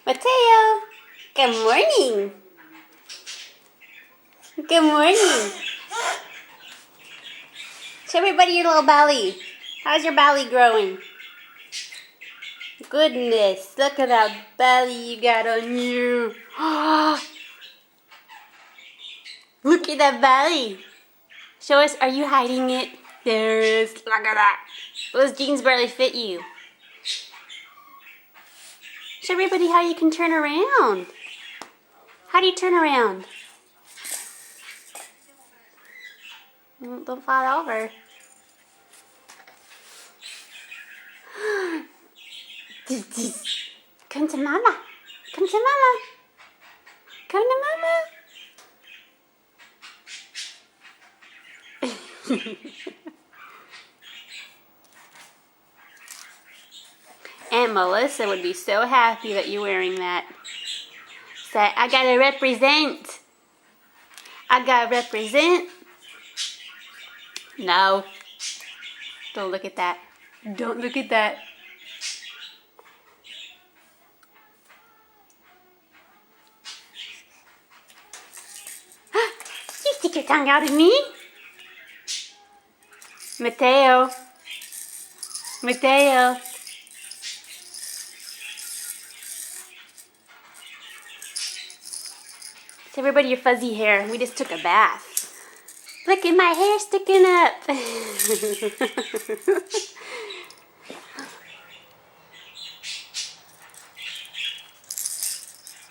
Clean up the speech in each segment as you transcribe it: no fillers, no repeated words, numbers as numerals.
Mateo, good morning. Good morning. Show everybody your little belly. How's your belly growing? Goodness, look at that belly you got on you. Look at that belly. Show us, are you hiding it? There it is. Look at that. Those jeans barely fit you. Show everybody how you can turn around. How do you turn around? Don't fall over. Come to mama. Come to mama. Come to mama. Aunt Melissa would be so happy that you're wearing that. Say, I gotta represent. I gotta represent. No. Don't look at that. Don't look at that. You stick your tongue out at me? Mateo. Mateo. Show everybody your fuzzy hair. We just took a bath. Look at my hair sticking up.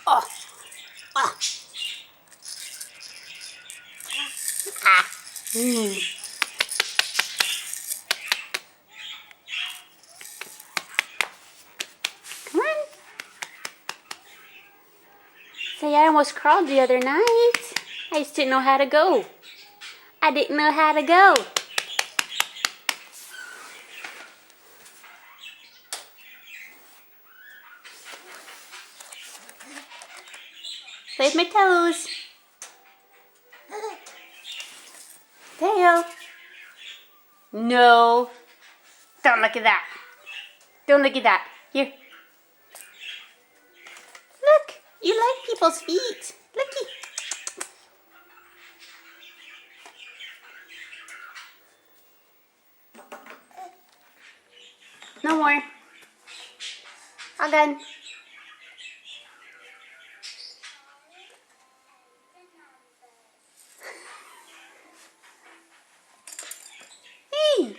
Oh. Oh. Ah. Come on. Say, I almost crawled the other night. I just didn't know how to go. I didn't know how to go. Save my toes. Tail. No. Don't look at that. Don't look at that. Here. Look. You like people's feet. Looky. No more. All done. Hey.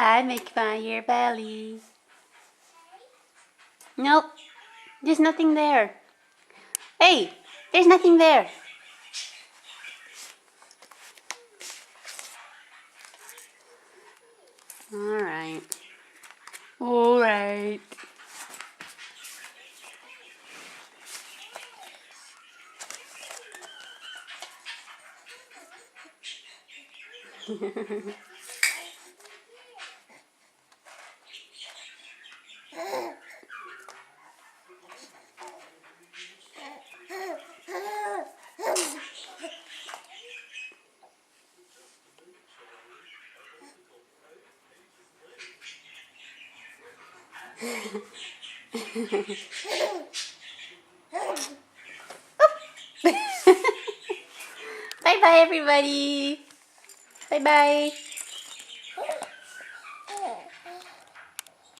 I make fun of your belly. Nope. There's nothing there. Hey, there's nothing there. Alright. Alright. Bye bye everybody. Bye bye.